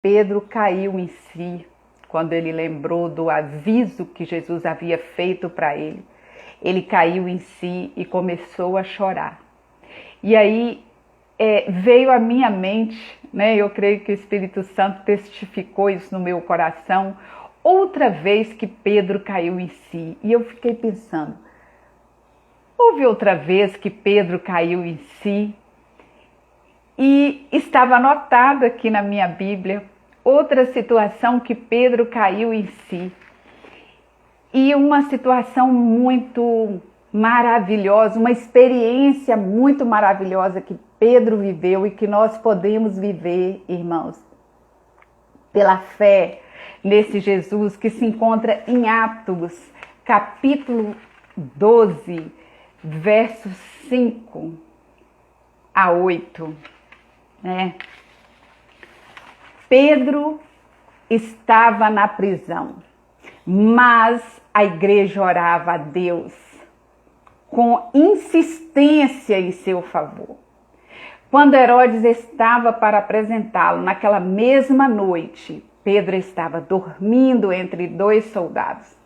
Pedro caiu em si quando ele lembrou do aviso que Jesus havia feito para ele. Ele caiu em si e começou a chorar. E aí veio à minha mente, né? Eu creio que o Espírito Santo testificou isso no meu coração, outra vez que Pedro caiu em si. E eu fiquei pensando, houve outra vez que Pedro caiu em si? E estava anotado aqui na minha Bíblia outra situação que Pedro caiu em si. E uma situação muito maravilhosa, uma experiência muito maravilhosa que Pedro viveu e que nós podemos viver, irmãos, pela fé nesse Jesus que se encontra em Atos, capítulo 12, versos 5 a 8, né? Pedro estava na prisão, mas a igreja orava a Deus com insistência em seu favor. Quando Herodes estava para apresentá-lo, naquela mesma noite, Pedro estava dormindo entre dois soldados,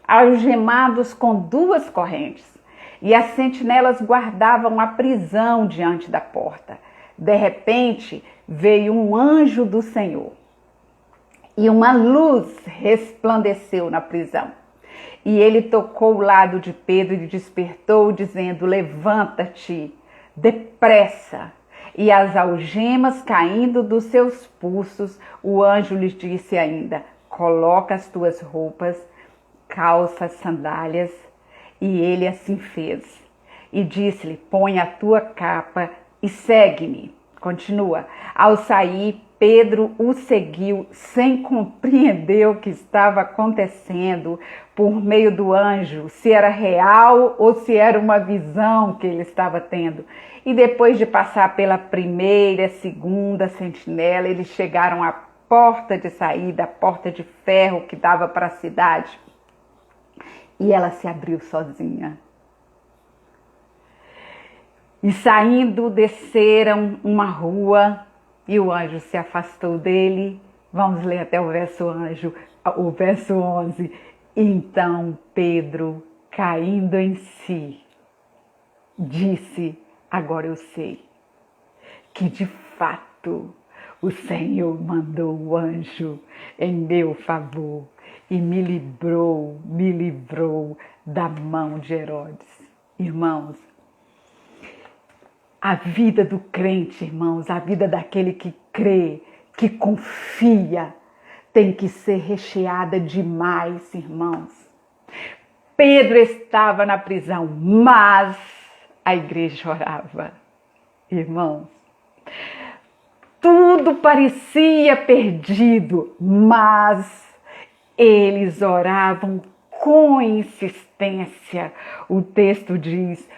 algemados com duas correntes, e as sentinelas guardavam a prisão diante da porta. De repente, veio um anjo do Senhor, e uma luz resplandeceu na prisão. E ele tocou o lado de Pedro e despertou, dizendo: levanta-te depressa. E as algemas caindo dos seus pulsos, o anjo lhes disse ainda: coloca as tuas roupas, calça, sandálias. E ele assim fez. E disse-lhe: põe a tua capa e segue-me. Continua. Ao sair, Pedro o seguiu sem compreender o que estava acontecendo por meio do anjo, se era real ou se era uma visão que ele estava tendo. E depois de passar pela primeira, segunda sentinela, eles chegaram à porta de saída, a porta de ferro que dava para a cidade. E ela se abriu sozinha. E saindo, desceram uma rua e o anjo se afastou dele. Vamos ler até o verso 11. Então Pedro, caindo em si, disse: agora eu sei que de fato o Senhor mandou o anjo em meu favor e me livrou da mão de Herodes. Irmãos, a vida do crente, irmãos, a vida daquele que crê, que confia, tem que ser recheada demais, irmãos. Pedro estava na prisão, mas a igreja orava. Irmãos, tudo parecia perdido, mas eles oravam com insistência. O texto diz: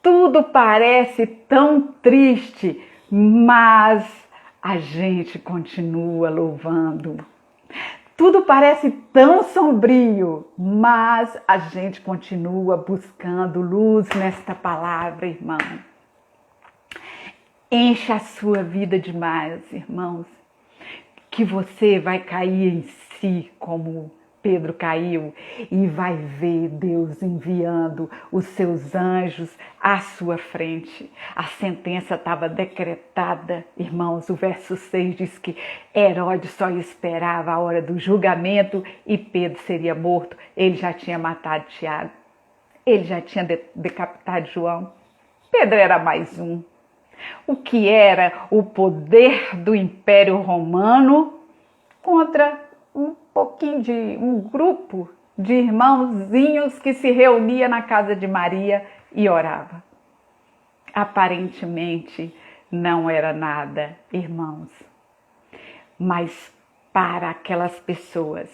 tudo parece tão triste, mas a gente continua louvando. Tudo parece tão sombrio, mas a gente continua buscando luz nesta palavra, irmão. Encha a sua vida demais, irmãos, que você vai cair em si como Pedro caiu e vai ver Deus enviando os seus anjos à sua frente. A sentença estava decretada, irmãos. O verso 6 diz que Herodes só esperava a hora do julgamento e Pedro seria morto. Ele já tinha matado Tiago, ele já tinha decapitado João. Pedro era mais um. O que era o poder do Império Romano contra um grupo de irmãozinhos que se reunia na casa de Maria e orava. Aparentemente não era nada, irmãos, mas para aquelas pessoas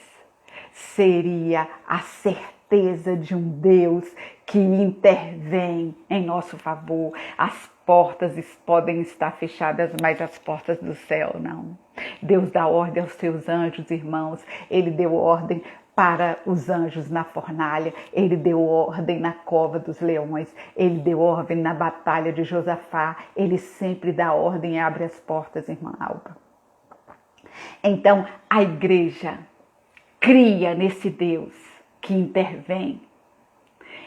seria a certeza de um Deus que intervém em nosso favor. As portas podem estar fechadas, mas as portas do céu não. Deus dá ordem aos seus anjos, irmãos. Ele deu ordem para os anjos na fornalha, ele deu ordem na cova dos leões, ele deu ordem na batalha de Josafá, ele sempre dá ordem e abre as portas, irmã Alba. Então, a igreja cria nesse Deus que intervém,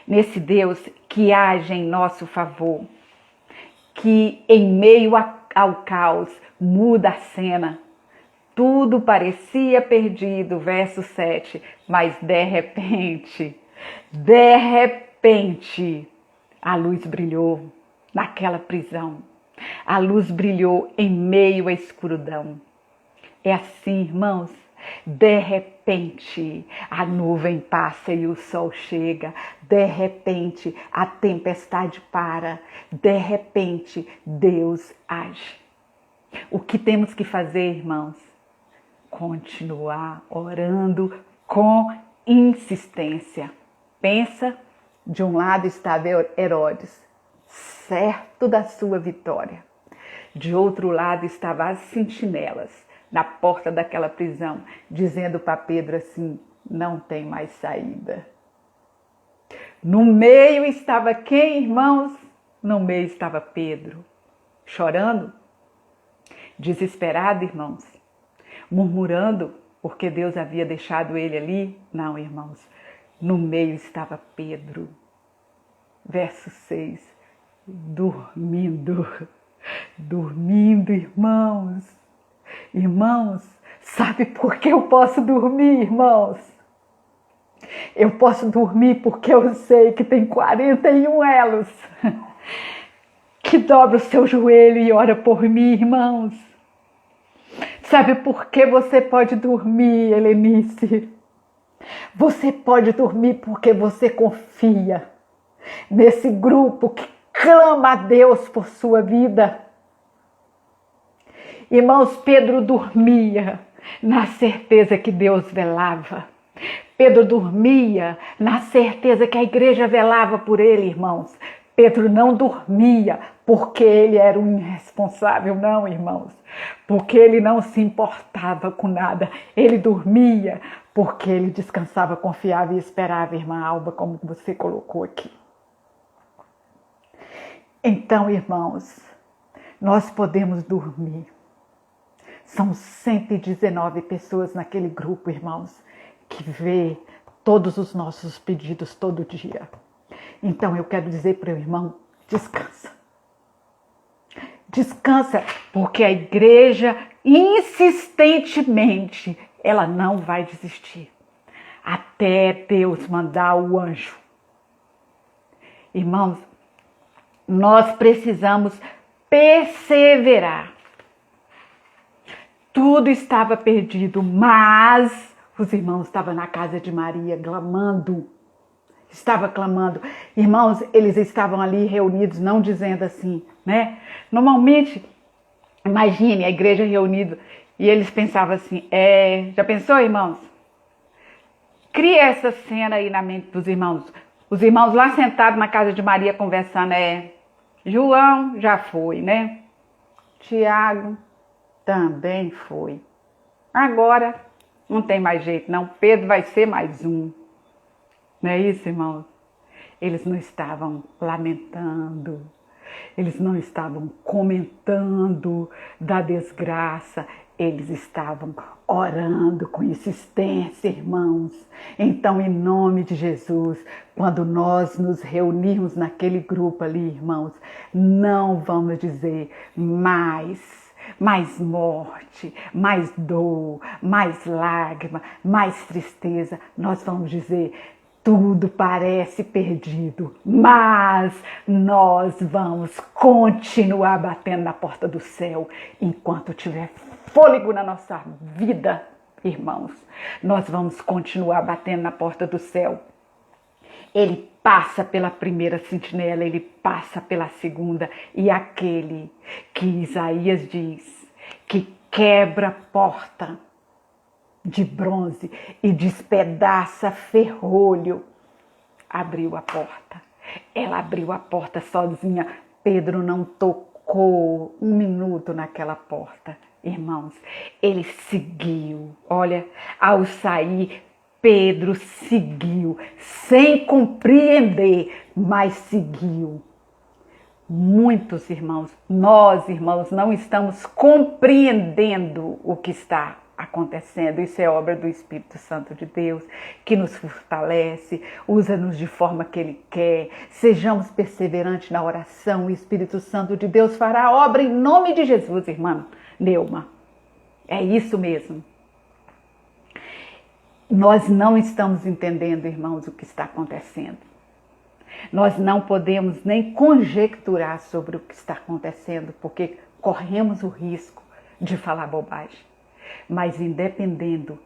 nesse Deus que age em nosso favor, que em meio ao caos muda a cena. Tudo parecia perdido, verso 7, mas de repente, a luz brilhou naquela prisão. A luz brilhou em meio à escuridão. É assim, irmãos, de repente a nuvem passa e o sol chega, de repente a tempestade para, de repente Deus age. O que temos que fazer, irmãos? Continuar orando com insistência. Pensa, de um lado estava Herodes, certo da sua vitória. De outro lado estavam as sentinelas na porta daquela prisão, dizendo para Pedro assim: não tem mais saída. No meio estava quem, irmãos? No meio estava Pedro, chorando, desesperado, irmãos, murmurando porque Deus havia deixado ele ali. Não, irmãos, no meio estava Pedro. Verso 6, dormindo, irmãos. Irmãos, sabe por que eu posso dormir, irmãos? Eu posso dormir porque eu sei que tem 41 elos que dobra o seu joelho e ora por mim, irmãos. Sabe por que você pode dormir, Helenice? Você pode dormir porque você confia nesse grupo que clama a Deus por sua vida. Irmãos, Pedro dormia na certeza que Deus velava. Pedro dormia na certeza que a igreja velava por ele, irmãos. Pedro não dormia porque ele era um irresponsável, não, irmãos. Porque ele não se importava com nada. Ele dormia porque ele descansava, confiava e esperava, irmã Alba, como você colocou aqui. Então, irmãos, nós podemos dormir. São 119 pessoas naquele grupo, irmãos, que vê todos os nossos pedidos todo dia. Então eu quero dizer para o irmão, descansa. Descansa, porque a igreja insistentemente, ela não vai desistir. Até Deus mandar o anjo. Irmãos, nós precisamos perseverar. Tudo estava perdido, mas os irmãos estavam na casa de Maria clamando. Estava clamando. Irmãos, eles estavam ali reunidos, não dizendo assim, né? Normalmente, imagine a igreja reunida e eles pensavam assim, já pensou, irmãos? Cria essa cena aí na mente dos irmãos. Os irmãos lá sentados na casa de Maria conversando, João já foi, né? Tiago também foi. Agora não tem mais jeito, não. Pedro vai ser mais um. Não é isso, irmãos? Eles não estavam lamentando. Eles não estavam comentando da desgraça. Eles estavam orando com insistência, irmãos. Então, em nome de Jesus, quando nós nos reunirmos naquele grupo ali, irmãos, não vamos dizer mais morte, mais dor, mais lágrima, mais tristeza. Nós vamos dizer, tudo parece perdido, mas nós vamos continuar batendo na porta do céu enquanto tiver fôlego na nossa vida, irmãos. Nós vamos continuar batendo na porta do céu. Ele passa pela primeira sentinela, ele passa pela segunda, e aquele que Isaías diz que quebra a porta de bronze e despedaça ferrolho, abriu a porta. Ela abriu a porta sozinha. Pedro não tocou um minuto naquela porta. Irmãos, ele seguiu. Olha, ao sair, Pedro seguiu, sem compreender, mas seguiu. Muitos irmãos, nós irmãos, não estamos compreendendo o que está acontecendo. Isso é obra do Espírito Santo de Deus, que nos fortalece, usa-nos de forma que Ele quer. Sejamos perseverantes na oração. O Espírito Santo de Deus fará a obra em nome de Jesus, irmã Neuma. É isso mesmo. Nós não estamos entendendo, irmãos, o que está acontecendo. Nós não podemos nem conjecturar sobre o que está acontecendo, porque corremos o risco de falar bobagem. Mas independente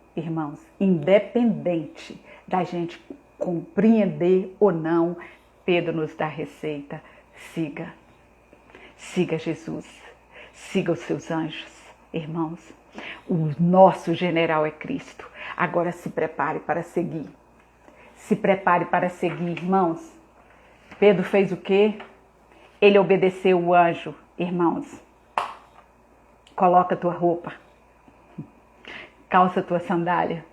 da gente compreender ou não, Pedro nos dá a receita. Siga Jesus, siga os seus anjos, irmãos. O nosso general é Cristo. Agora se prepare para seguir. Se prepare para seguir, irmãos. Pedro fez o quê? Ele obedeceu o anjo, irmãos. Coloca tua roupa. Calça tua sandália.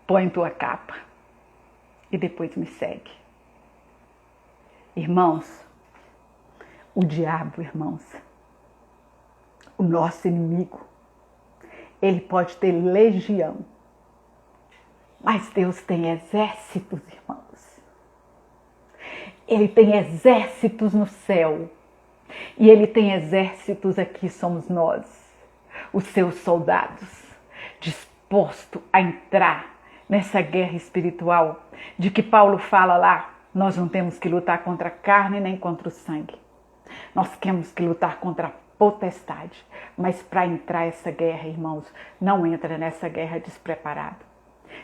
Põe tua capa. E depois me segue. Irmãos, o diabo, irmãos, o nosso inimigo, ele pode ter legião. Mas Deus tem exércitos, irmãos. Ele tem exércitos no céu. E Ele tem exércitos aqui, somos nós, os seus soldados, dispostos a entrar nessa guerra espiritual, de que Paulo fala lá. Nós não temos que lutar contra a carne nem contra o sangue. Nós temos que lutar contra a potestade. Mas para entrar essa guerra, irmãos, não entra nessa guerra despreparado.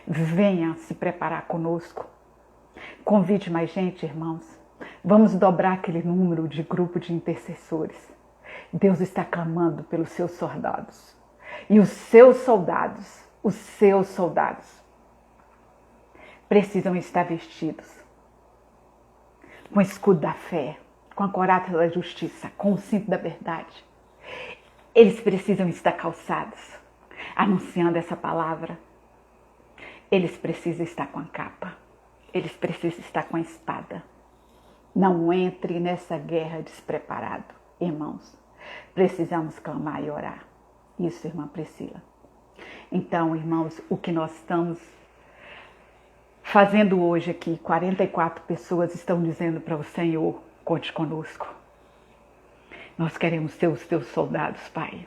Venha se preparar conosco. Convide mais gente, irmãos. Vamos dobrar aquele número de grupo de intercessores. Deus está clamando pelos seus soldados. E os seus soldados precisam estar vestidos com o escudo da fé, com a coraça da justiça, com o cinto da verdade. Eles precisam estar calçados, anunciando essa palavra. Eles precisam estar com a capa. Eles precisam estar com a espada. Não entre nessa guerra despreparado, irmãos. Precisamos clamar e orar. Isso, irmã Priscila. Então, irmãos, o que nós estamos fazendo hoje aqui, 44 pessoas estão dizendo para o Senhor, conte conosco. Nós queremos ser os teus soldados, Pai.